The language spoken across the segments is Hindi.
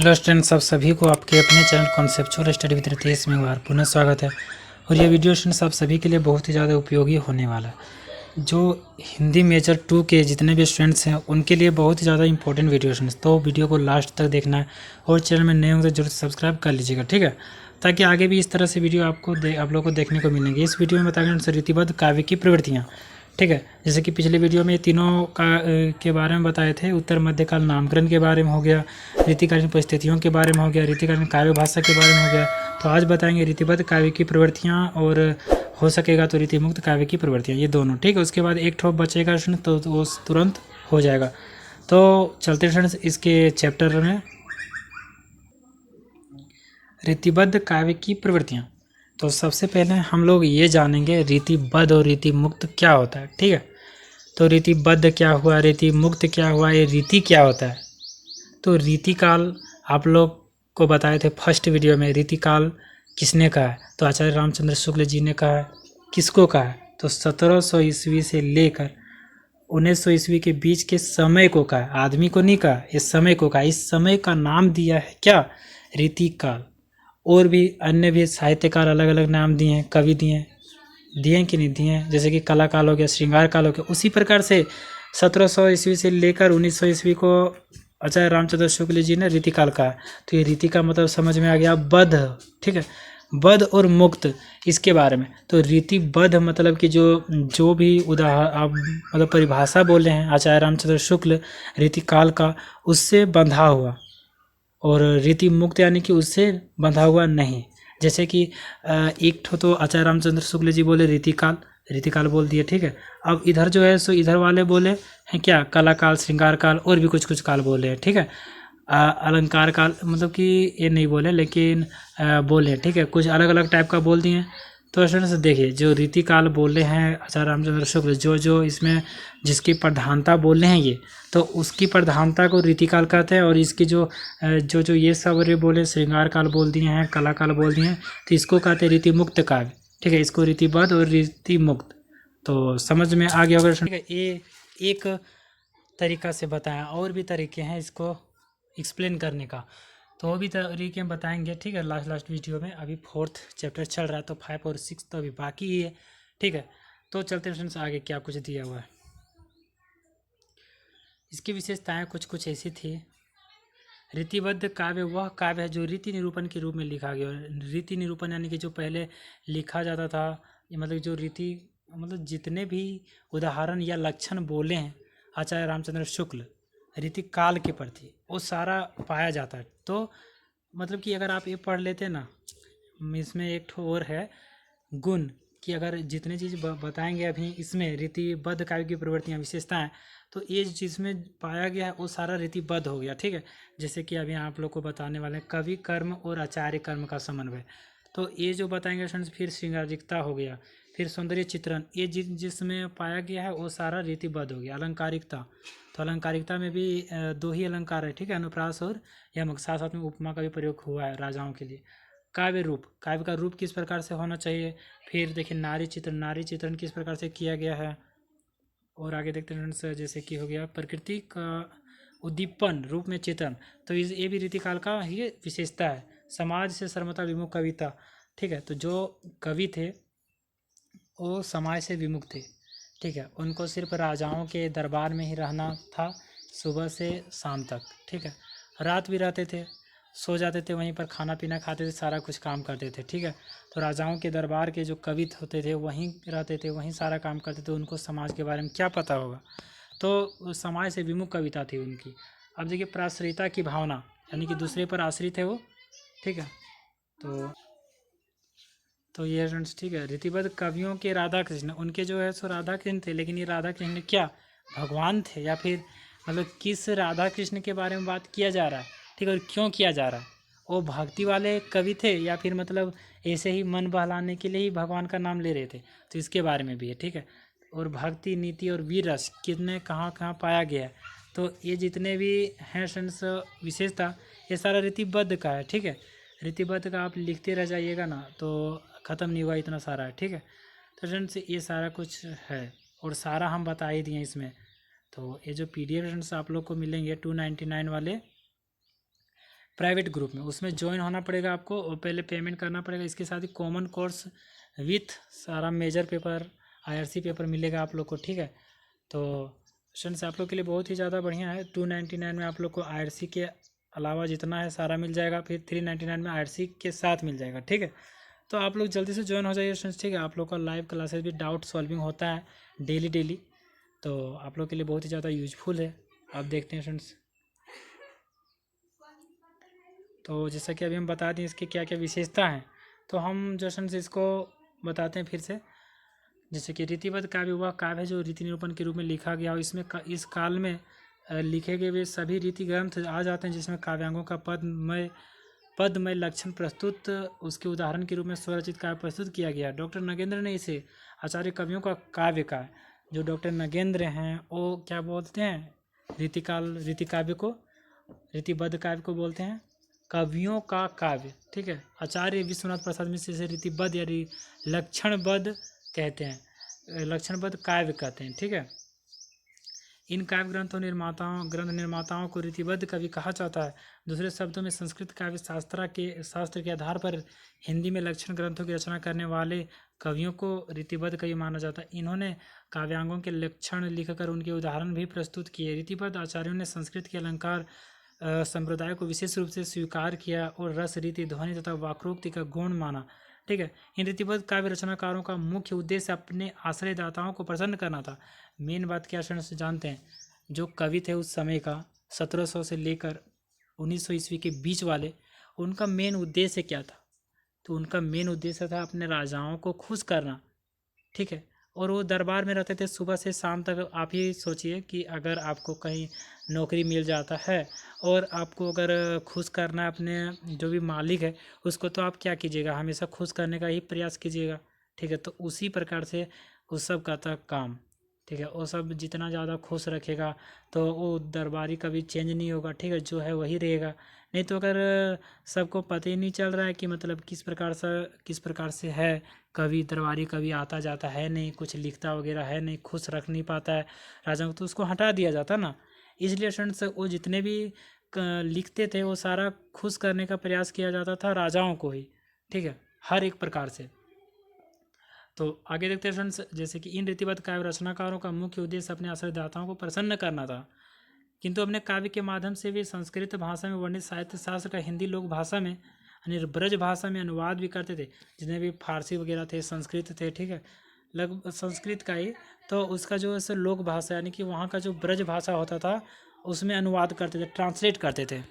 हेलो स्टूडेंट्स, आप सभी को आपके अपने channel conceptual study with Ritesh में एक बार पुनः स्वागत है। और ये वीडियो स्टूडेंट्स आप सभी के लिए बहुत ही ज़्यादा उपयोगी होने वाला है। जो हिंदी मेजर 2 के जितने भी स्टूडेंट्स हैं उनके लिए बहुत ही ज़्यादा इंपॉर्टेंट वीडियो स्टूडेंट्स, तो वीडियो को लास्ट तक देखना है और चैनल में नए होंगे तो जरूर सब्सक्राइब कर लीजिएगा, ठीक है, ताकि आगे भी इस तरह से वीडियो आप लोग को देखने को मिलेंगे। इस वीडियो में बताएंगे रीतिबद्ध काव्य की प्रवृत्तियाँ, ठीक है। जैसे कि पिछले वीडियो में ये तीनों के बारे में बताए थे। उत्तर मध्यकाल नामकरण के बारे में हो गया, रीतिकालीन परिस्थितियों के बारे में हो गया, रीतिकालीन काव्य भाषा के बारे में हो गया। तो आज बताएंगे रीतिबद्ध काव्य की प्रवृत्तियाँ और हो सकेगा तो रीतिमुक्त काव्य की प्रवृत्तियाँ, ये दोनों, ठीक है। उसके बाद एक ठोप बचेगा तो वो तुरंत हो जाएगा। तो चलते फ्रेंड्स इसके चैप्टर में, रीतिबद्ध काव्य की प्रवृत्तियाँ। तो सबसे पहले हम लोग ये जानेंगे रीतिबद्ध और रीतिमुक्त क्या होता है, ठीक है। तो रीतिबद्ध क्या हुआ, रीतिमुक्त क्या हुआ, ये रीति क्या होता है। तो रीतिकाल आप लोग को बताए थे फर्स्ट वीडियो में। रीतिकाल किसने कहा है, तो आचार्य रामचंद्र शुक्ल जी ने कहा है। किसको कहा है, तो 1700 ईस्वी से लेकर 1900 ईस्वी के बीच के समय को कहा है, आदमी को नहीं कहा, इस समय को कहा। इस समय का नाम दिया है क्या, रीतिकाल। और भी अन्य भी साहित्यकार अलग अलग नाम दिए हैं, कवि दिए हैं कि नहीं दिए हैं, जैसे कि कला काल हो गया, श्रृंगार काल हो गया। उसी प्रकार से 1700 ईस्वी से लेकर 1900 ईस्वी को आचार्य रामचंद्र शुक्ल जी ने रीतिकाल कहा। तो ये रीति का मतलब समझ में आ गया, बद्ध, ठीक है। बद्ध और मुक्त, इसके बारे में। तो रीतिबद्ध मतलब कि जो भी आप मतलब परिभाषा बोल रहे हैं आचार्य रामचंद्र शुक्ल रीतिकाल का, उससे बंधा हुआ। और रीति मुक्त यानी कि उससे बंधा हुआ नहीं। जैसे कि एक ठो तो आचार्य रामचंद्र शुक्ल जी बोले रीतिकाल बोल दिए, ठीक है। अब इधर जो है सो इधर वाले बोले हैं क्या, कला काल, श्रृंगार काल और भी कुछ कुछ काल बोले हैं, ठीक है। अलंकार काल मतलब कि ये नहीं बोले, लेकिन बोले, ठीक है, कुछ अलग अलग टाइप का बोल दिए। तो स्टूडेंट्स से देखिए, जो रीतिकाल बोले हैं आचार्य रामचंद्र शुक्ल, जो इसमें जिसकी प्रधानता बोले हैं ये, तो उसकी प्रधानता को रीतिकाल कहते हैं। और इसकी जो ये सब रे बोले, श्रृंगार काल बोल दिए हैं, कला काल बोल दिए हैं, तो इसको कहते हैं रीतिमुक्त काव्य, ठीक है। इसको रीतिबद्ध और रीतिमुक्त, तो समझ में आ गया होगा, ठीक है। ये एक तरीका से बताया, और भी तरीके हैं इसको एक्सप्लेन करने का, तो वो भी तरीके बताएंगे, ठीक है, लास्ट वीडियो में। अभी 4th चैप्टर चल रहा है, तो 5 और 6 तो अभी बाकी ही है, ठीक है। तो चलते फ्रेंड्स आगे क्या कुछ दिया हुआ है। इसकी विशेषताएं कुछ कुछ ऐसी थी। रीतिबद्ध काव्य वह काव्य है जो रीति निरूपण के रूप में लिखा गया। रीति निरूपण यानी कि जो पहले लिखा जाता था, ये मतलब जो रीति मतलब जितने भी उदाहरण या लक्षण बोले हैं आचार्य रामचंद्र शुक्ल रीति काल के प्रति, वो सारा पाया जाता है। तो मतलब कि अगर आप ये पढ़ लेते ना, इसमें एक ठो और है गुण, कि अगर जितने चीज़ बताएंगे अभी इसमें रीतिबद्ध काव्य की प्रवृत्तियाँ, विशेषताएं, तो ये जिसमें पाया गया है वो सारा रीतिबद्ध हो गया, ठीक है। जैसे कि अभी आप लोग को बताने वाले हैं कवि कर्म और आचार्य कर्म का समन्वय, तो ये जो बताएंगे स्टूडेंट्स। फिर श्रृंगारिकता हो गया, फिर सौंदर्य चित्रण, ये जिसमें पाया गया है वो सारा रीतिबद्ध हो गया। अलंकारिकता, तो अलंकारिकता में भी 2 ही अलंकार है, ठीक है, अनुप्रास और यमक, साथ साथ में उपमा का भी प्रयोग हुआ है राजाओं के लिए। काव्य रूप, काव्य का रूप किस प्रकार से होना चाहिए। फिर देखिए नारी चित्रण किस प्रकार से किया गया है। और आगे देखते हैं फ्रेंड्स, जैसे कि हो गया प्रकृति का उद्दीपन रूप में चित्रण, तो ये भी रीतिकाल का ही विशेषता है। समाज से सर्वथा विमुख कविता, ठीक है, तो जो कवि थे वो समाज से विमुख थे, ठीक है। उनको सिर्फ राजाओं के दरबार में ही रहना था, सुबह से शाम तक, ठीक है। रात भी रहते थे, सो जाते थे, वहीं पर खाना पीना खाते थे, सारा कुछ काम करते थे, ठीक है। तो राजाओं के दरबार के जो कवि होते थे वहीं रहते थे, वहीं सारा काम करते थे, उनको समाज के बारे में क्या पता होगा। तो समाज से विमुख कविता थी उनकी। अब देखिए प्राश्रिता की भावना, यानी कि दूसरे पर आश्रित है वो, ठीक है। तो ये फ्रेंड्स, ठीक है। रीतिबद्ध कवियों के राधा कृष्ण, उनके जो है सो राधा कृष्ण थे, लेकिन ये राधा कृष्ण क्या भगवान थे, या फिर मतलब किस राधा कृष्ण के बारे में बात किया जा रहा है, ठीक है, और क्यों किया जा रहा है। वो भक्ति वाले कवि थे या फिर मतलब ऐसे ही मन बहलाने के लिए ही भगवान का नाम ले रहे थे, तो इसके बारे में भी है, ठीक है। और भक्ति, नीति और वीर रस कितने कहाँ कहाँ पाया गया है, तो ये जितने भी हैं फ्रेंड्स विशेषता, ये सारा रीतिबद्ध का है, ठीक है। रीतिबद्ध का आप लिखते रह जाइएगा ना तो ख़त्म नहीं हुआ, इतना सारा है, ठीक है। तो फ्रेंड्स ये सारा कुछ है और सारा हम बता ही दिए इसमें। तो ये जो PDF फ्रेंड्स आप लोग को मिलेंगे 299 वाले प्राइवेट ग्रुप में, उसमें ज्वाइन होना पड़ेगा आपको और पहले पेमेंट करना पड़ेगा। इसके साथ ही कॉमन कोर्स विथ सारा मेजर पेपर, IRC पेपर मिलेगा आप लोग को, ठीक है। तो स्टूडेंट्स आप लोग के लिए बहुत ही ज़्यादा बढ़िया है। 299 में आप लोग को IRC के अलावा जितना है सारा मिल जाएगा, फिर 399 में IRC के साथ मिल जाएगा, ठीक है। तो आप लोग जल्दी से ज्वाइन हो जाइए स्टूडेंट्स, ठीक है। आप लोग का लाइव क्लासेस भी डाउट सॉल्विंग होता है डेली, तो आप लोग के लिए बहुत ही ज़्यादा यूजफुल है। आप देखते हैं स्टूडेंट्स, तो जैसा कि अभी हम बता दें इसकी क्या क्या विशेषता है, तो हम जो स्टूडेंट्स इसको बताते हैं फिर से। जैसे कि रीतिबद्ध काव्य वह काव्य है जो रीति निरूपण के रूप में लिखा गया हो। इसमें इस काल में लिखे गए वे सभी रीति ग्रंथ आ जाते हैं जिसमें काव्यांगों का पदमय लक्षण प्रस्तुत, उसके उदाहरण के रूप में स्वरचित काव्य प्रस्तुत किया गया। डॉक्टर नगेंद्र ने इसे आचार्य कवियों का काव्य का, जो डॉक्टर नगेंद्र हैं वो क्या बोलते हैं, रीति काव्य को, रीतिबद्ध काव्य को बोलते हैं कवियों का काव्य, ठीक है। आचार्य विश्वनाथ प्रसाद मिश्र से रीतिबद्ध या लक्षणबद्ध कहते हैं, लक्षणबद्ध काव्य कहते हैं, ठीक है। इन काव्य ग्रंथ निर्माताओं को रीतिबद्ध कवि कहा जाता है। दूसरे शब्दों में संस्कृत काव्य शास्त्र के आधार पर हिंदी में लक्षण ग्रंथों की रचना करने वाले कवियों को रीतिबद्ध कवि माना जाता है। इन्होंने काव्यांगों के लक्षण लिखकर उनके उदाहरण भी प्रस्तुत किए। रीतिबद्ध आचार्यों ने संस्कृत के अलंकार संप्रदाय को विशेष रूप से स्वीकार किया और रस, रीति, ध्वनि तथा वाक्रोक्ति का गुण माना, ठीक है। इन रीतिबद्ध काव्य रचनाकारों का मुख्य उद्देश्य अपने आश्रयदाताओं को प्रसन्न करना था। मेन बात क्या से जानते हैं, जो कवि थे उस समय का 1700 से लेकर 1900 ईस्वी के बीच वाले, उनका मेन उद्देश्य क्या था, तो उनका मेन उद्देश्य था अपने राजाओं को खुश करना, ठीक है। और वो दरबार में रहते थे सुबह से शाम तक। आप ही सोचिए कि अगर आपको कहीं नौकरी मिल जाता है और आपको अगर खुश करना है अपने जो भी मालिक है उसको, तो आप क्या कीजिएगा, हमेशा खुश करने का ही प्रयास कीजिएगा, ठीक है। तो उसी प्रकार से उस सब का था काम, ठीक है। वो सब जितना ज़्यादा खुश रखेगा तो वो दरबारी कभी चेंज नहीं होगा, ठीक है, जो है वही रहेगा। नहीं तो अगर सबको पता ही नहीं चल रहा है कि मतलब किस प्रकार से है कवि, दरबारी कवि आता जाता है नहीं, कुछ लिखता वगैरह है नहीं, खुश रख नहीं पाता है राजा को, तो उसको हटा दिया जाता ना। इसलिए स्टूडेंट्स वो जितने भी लिखते थे वो सारा खुश करने का प्रयास किया जाता था राजाओं को ही, ठीक है, हर एक प्रकार से। तो आगे देखते हैं फ्रेंड्स, जैसे कि इन रीतिबद्ध काव्य रचनाकारों का मुख्य उद्देश्य अपने आश्रयदाताओं को प्रसन्न करना था, किंतु अपने काव्य के माध्यम से वे संस्कृत भाषा में वर्णित साहित्य शास्त्र का हिंदी लोक भाषा में यानी ब्रज भाषा में अनुवाद भी करते थे। जितने भी फारसी वगैरह थे, संस्कृत थे, ठीक है, लगभग संस्कृत का ही, तो उसका जो है लोक भाषा यानी कि वहाँ का जो ब्रज भाषा होता था उसमें अनुवाद करते थे, ट्रांसलेट करते थे।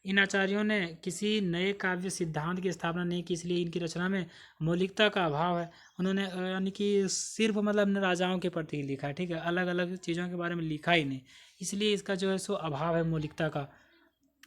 इन आचार्यों ने किसी नए काव्य सिद्धांत की स्थापना नहीं की, इसलिए इनकी रचना में मौलिकता का अभाव है। उन्होंने यानी कि सिर्फ मतलब अपने राजाओं के प्रति ही लिखा है, ठीक है, अलग अलग चीज़ों के बारे में लिखा ही नहीं, इसलिए इसका जो है सो अभाव है मौलिकता का।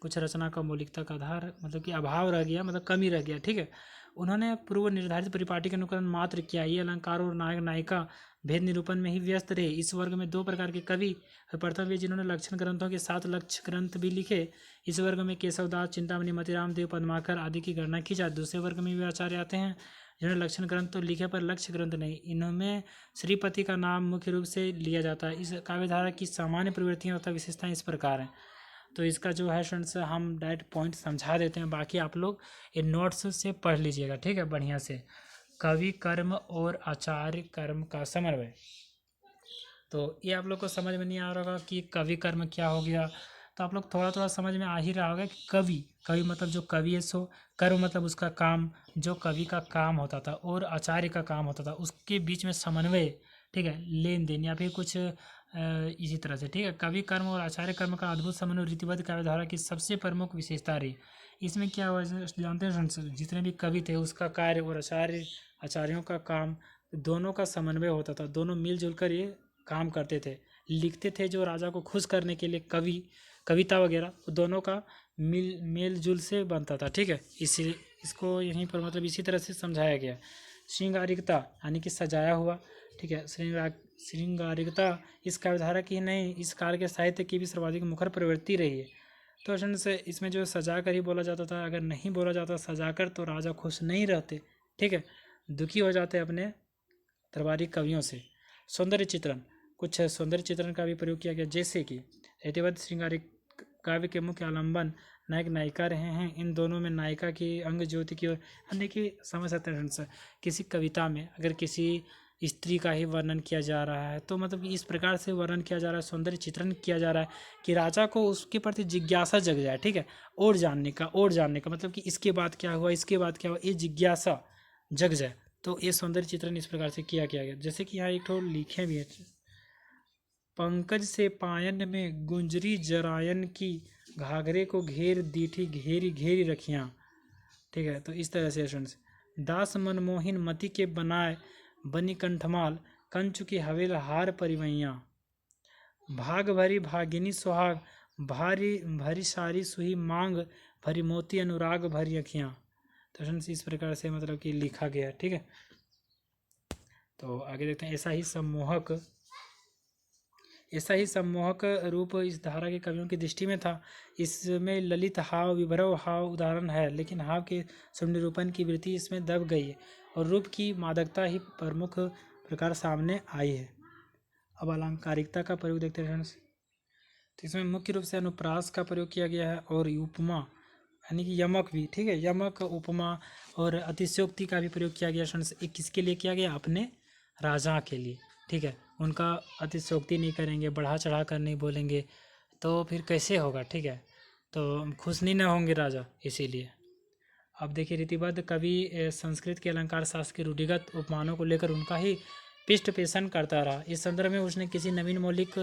कुछ रचना का मौलिकता का आधार मतलब कि अभाव रह गया, मतलब कमी रह गया, ठीक है। उन्होंने पूर्व निर्धारित परिपाटी का अनुकरण मात्र किया। ये अलंकार और नायक नायिका भेद निरूपण में ही व्यस्त रहे। इस वर्ग में दो प्रकार के कवि, प्रथम वे जिन्होंने लक्षण ग्रंथों के साथ लक्ष्य ग्रंथ भी लिखे। इस वर्ग में केशवदास, चिंतामणि, मतिराम देव, पद्माकर आदि की गणना की जाए। दूसरे वर्ग में वे आचार्य आते हैं जिन्होंने लक्षण ग्रंथ तो लिखे पर लक्ष्य ग्रंथ नहीं। इनमें श्रीपति का नाम मुख्य रूप से लिया जाता है। इस काव्यधारा की सामान्य प्रवृत्तियाँ तथा विशेषताएं इस प्रकार हैं। तो इसका जो है स्टूडेंट्स हम डायरेक्ट पॉइंट समझा देते हैं, बाकी आप लोग इन नोट्स से पढ़ लीजिएगा, ठीक है, बढ़िया से। कवि कर्म और आचार्य कर्म का समन्वय, तो ये आप लोग को समझ में नहीं आ रहा होगा कि कवि कर्म क्या हो गया, तो आप लोग थोड़ा थोड़ा समझ में आ ही रहा होगा कि कवि मतलब जो कवि है सो, कर्म मतलब उसका काम, जो कवि का काम होता था, और आचार्य का काम होता था, उसके बीच में समन्वय, ठीक है, लेन देन या फिर कुछ इसी तरह से, ठीक है। कवि कर्म और आचार्य कर्म का अद्भुत समन्वय रीतिबद्ध काव्यधारा की सबसे प्रमुख विशेषता रही। इसमें क्या हुआ जानते हैं, जितने भी कवि थे उसका कार्य और आचार्यों का काम, दोनों का समन्वय होता था, दोनों मिलजुल कर ये काम करते थे, लिखते थे जो राजा को खुश करने के लिए कविता वगैरह, दोनों का मेल जुल से बनता था, ठीक है। इसी इसको यहीं पर मतलब इसी तरह से समझाया गया। श्रृंगारिकता यानी कि सजाया हुआ, ठीक है, श्रृंगारिकता इस काव्यधारा की नहीं, इस काल के साहित्य की भी सर्वाधिक मुखर प्रवृत्ति रही है। तो असन से इसमें जो सजा कर ही बोला जाता था, अगर नहीं बोला जाता सजा कर तो राजा खुश नहीं रहते, ठीक है, दुखी हो जाते अपने दरबारी कवियों से। सौंदर्य चित्रण, कुछ सौंदर्य चित्रण का भी प्रयोग किया गया, जैसे कि रीतिबद्ध श्रृंगारिक काव्य के मुख्य आलम्बन नायक नायिका रहे हैं, इन दोनों में नायिका की अंग ज्योति की ओर, यानी कि समझ सकते हैं फ्रेंड्स, किसी कविता में अगर किसी स्त्री का ही वर्णन किया जा रहा है तो मतलब कि इस प्रकार से वर्णन किया जा रहा है, सौंदर्य चित्रण किया जा रहा है कि राजा को उसके प्रति जिज्ञासा जग जाए, ठीक है, और जानने का मतलब कि इसके बाद क्या हुआ, इसके बाद क्या हुआ, ये जिज्ञासा जग जाए। तो ये सौंदर्य चित्रण इस प्रकार से किया गया। जैसे कि यहाँ एक ठो लिखे भी है, पंकज से पायन में गुंजरी जरायन की, घाघरे को घेर दीठी घेरी घेरी रखियाँ, ठीक है। तो इस तरह से स्टूडेंट्स, दास मनमोहिन मति के बनाए बनी कंठमाल, कंचु की हवेल हार परिवैया, भाग भरी भागिनी सुहाग, भारी भरी सारी सुही मांग, भरी मोती अनुराग भरी अखियाँ। तो फ्रेंड्स इस प्रकार से मतलब कि लिखा गया है, ठीक है। तो आगे देखते हैं, ऐसा ही सम्मोहक रूप इस धारा के कवियों की दृष्टि में था। इसमें ललित हाव विभ्रव हाव उदाहरण है, लेकिन हाव के स्वनिरूपण की वृत्ति इसमें दब गई है और रूप की मादकता ही प्रमुख प्रकार सामने आई है। अब अलंकारिकता का प्रयोग देखते हैं फ्रेंड्स। तो इसमें मुख्य रूप से अनुप्रास का प्रयोग किया गया है और उपमा यानी कि यमक भी, ठीक है, यमक उपमा और अतिशयोक्ति का भी प्रयोग किया गया फ्रेंड्स। ये किसके लिए किया गया, अपने राजा के लिए, ठीक है। उनका अतिशयोक्ति नहीं करेंगे, बढ़ा चढ़ा कर नहीं बोलेंगे तो फिर कैसे होगा, ठीक है, तो खुश नहीं ना होंगे राजा, इसीलिए। अब देखिए, रीतिबद्ध कवि संस्कृत के अलंकार शास्त्र के रूढ़िगत उपमानों को लेकर उनका ही पृष्ठ पेशन करता रहा। इस संदर्भ में उसने किसी नवीन मौलिक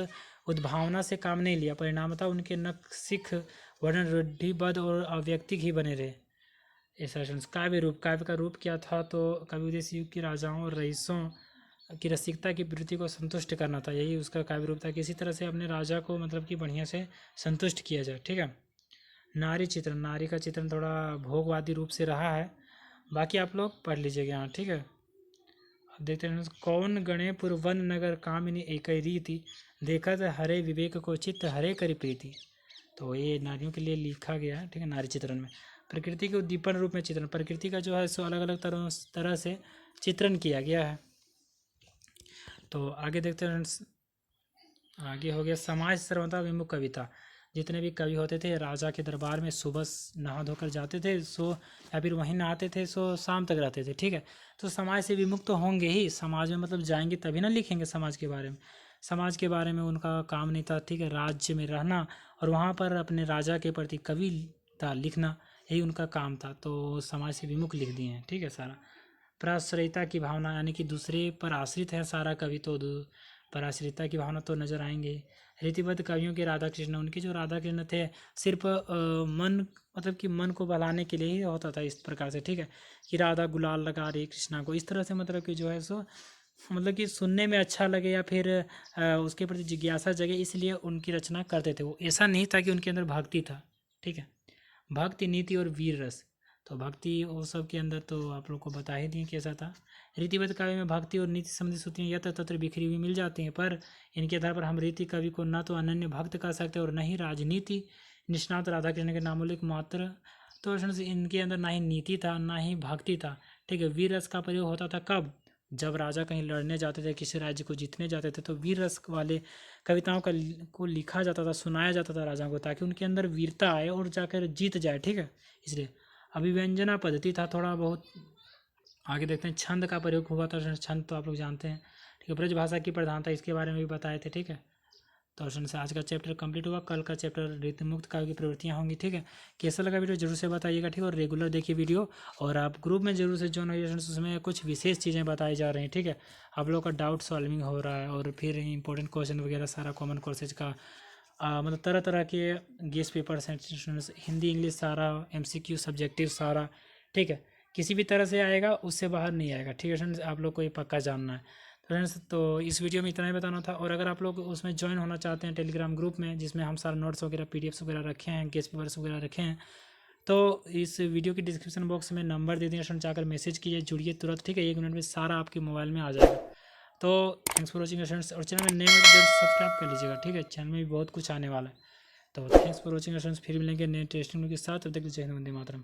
उद्भावना से काम नहीं लिया, परिणामतः उनके नक्सिख वर्णन रूढ़िबद्ध और अव्यक्तिक ही बने रहे। ऐसा काव्य का रूप क्या था, तो कवि उद्देश्य युग के राजाओं और रईसों की रसिकता की वृत्ति को संतुष्ट करना था, यही उसका काव्य रूप था। किसी तरह से अपने राजा को मतलब कि बढ़िया से संतुष्ट किया जाए, ठीक है। नारी चित्रण, नारी का चित्रण थोड़ा भोगवादी रूप से रहा है, बाकी आप लोग पढ़ लीजिएगा यहाँ, ठीक है। अब देखते हैं, कौन गणे पुरवन नगर कामिनी एक रीति, देखत हरे विवेक को चित्त हरे करी प्रीति। तो ये नारियों के लिए लिखा गया है, ठीक है। नारी चित्रण में प्रकृति के उद्दीपन रूप में चित्रण, प्रकृति का जो है सो अलग अलग तरह से चित्रण किया गया है। तो आगे देखते हैं, आगे हो गया समाज सर्वथा विमुख कविता। जितने भी कवि होते थे राजा के दरबार में सुबह नहा धोकर जाते थे, सो या फिर वहीं नहाते थे, सो शाम तक रहते थे, ठीक है। तो समाज से विमुख तो होंगे ही, समाज में मतलब जाएंगे तभी ना लिखेंगे समाज के बारे में। समाज के बारे में उनका काम नहीं था, ठीक है। राज्य में रहना और वहाँ पर अपने राजा के प्रति कविता लिखना, यही उनका काम था। तो समाज से विमुख लिख दिए हैं, ठीक है। सारा पराश्रयता की भावना, यानी कि दूसरे पर आश्रित है सारा कवि, तो पराश्रिता की भावना तो नजर आएंगे। रीतिबद्ध कवियों के राधा कृष्ण, उनके जो राधा कृष्ण थे सिर्फ मन मतलब कि मन को बहलाने के लिए ही होता था, इस प्रकार से, ठीक है, कि राधा गुलाल लगा रही कृष्णा को, इस तरह से मतलब कि जो है सो मतलब कि सुनने में अच्छा लगे या फिर उसके प्रति जिज्ञासा जगे, इसलिए उनकी रचना करते थे। वो ऐसा नहीं था कि उनके अंदर भक्ति था, ठीक है। भक्ति, नीति और वीर रस, तो भक्ति वो सब के अंदर तो आप लोग को बता ही दिए कैसा था। रीतिबद्ध काव्य में भक्ति और नीति संबंधी सूत्रियाँ यत्र तत्र बिखरी हुई मिल जाती हैं, पर इनके आधार पर हम रीति कवि को न तो अनन्य भक्त कह सकते और न ही राजनीति निष्णात राधा कृष्ण के नामोल्लेख मात्र। तो इनके अंदर ना ही नीति था ना ही भक्ति था, ठीक है। वीर रस का प्रयोग होता था कब, जब राजा कहीं लड़ने जाते थे, किसी राज्य को जीतने जाते थे, तो वीर रस वाले कविताओं को लिखा जाता था, सुनाया जाता था राजाओं को, ताकि उनके अंदर वीरता आए और जाकर जीत जाए, ठीक है। इसलिए अभिव्यंजना पद्धति था थोड़ा बहुत। आगे देखते हैं, छंद का प्रयोग हुआ था। छंद तो आप लोग जानते हैं, ठीक है। ब्रज भाषा की प्रधानता, इसके बारे में भी बताए थे, ठीक है। तो से आज का चैप्टर कंप्लीट हुआ। कल का चैप्टर रीतिमुक्त काव्य की प्रवृत्तियाँ होंगी, ठीक है। कैसा लगा वीडियो जरूर से बताइएगा, ठीक है। और रेगुलर देखिए वीडियो, और आप ग्रुप में जरूर से ज्वाइन होइए, उसमें कुछ विशेष चीज़ें बताई जा रही हैं, ठीक है। आप लोगों का डाउट सॉल्विंग हो रहा है, और फिर इंपॉर्टेंट क्वेश्चन वगैरह सारा कॉमन कोर्सेज का मतलब तरह तरह के गेस्ट पेपर्स हैं, हिंदी इंग्लिश सारा, MCQ सब्जेक्टिव सारा, ठीक है। किसी भी तरह से आएगा, उससे बाहर नहीं आएगा, ठीक है फ्रेंड्स। आप लोग को ये पक्का जानना है फ्रेंड्स। तो इस वीडियो में इतना ही बताना था। और अगर आप लोग उसमें ज्वाइन होना चाहते हैं टेलीग्राम ग्रुप में, जिसमें हम सारा नोट्स वगैरह PDFs वगैरह रखे हैं, गेस्ट पेपर्स वगैरह रखे हैं, तो इस वीडियो की डिस्क्रिप्शन बॉक्स में नंबर दे दिए, जाकर मैसेज कीजिए, जुड़िए तुरंत, ठीक है। 1 मिनट में सारा आपके मोबाइल में आ जाएगा। तो थैंक्स फॉर वॉचिंग फ्रेंड्स, और चैनल में नए हो तो जल्द सब्सक्राइब कर लीजिएगा, ठीक है। चैनल में भी बहुत कुछ आने वाला है। तो थैंक्स फॉर वॉचिंग फ्रेंड्स, फिर मिलेंगे नए इंटरेस्टिंग के साथ। तब तक जय हिंद, वंदे मातरम।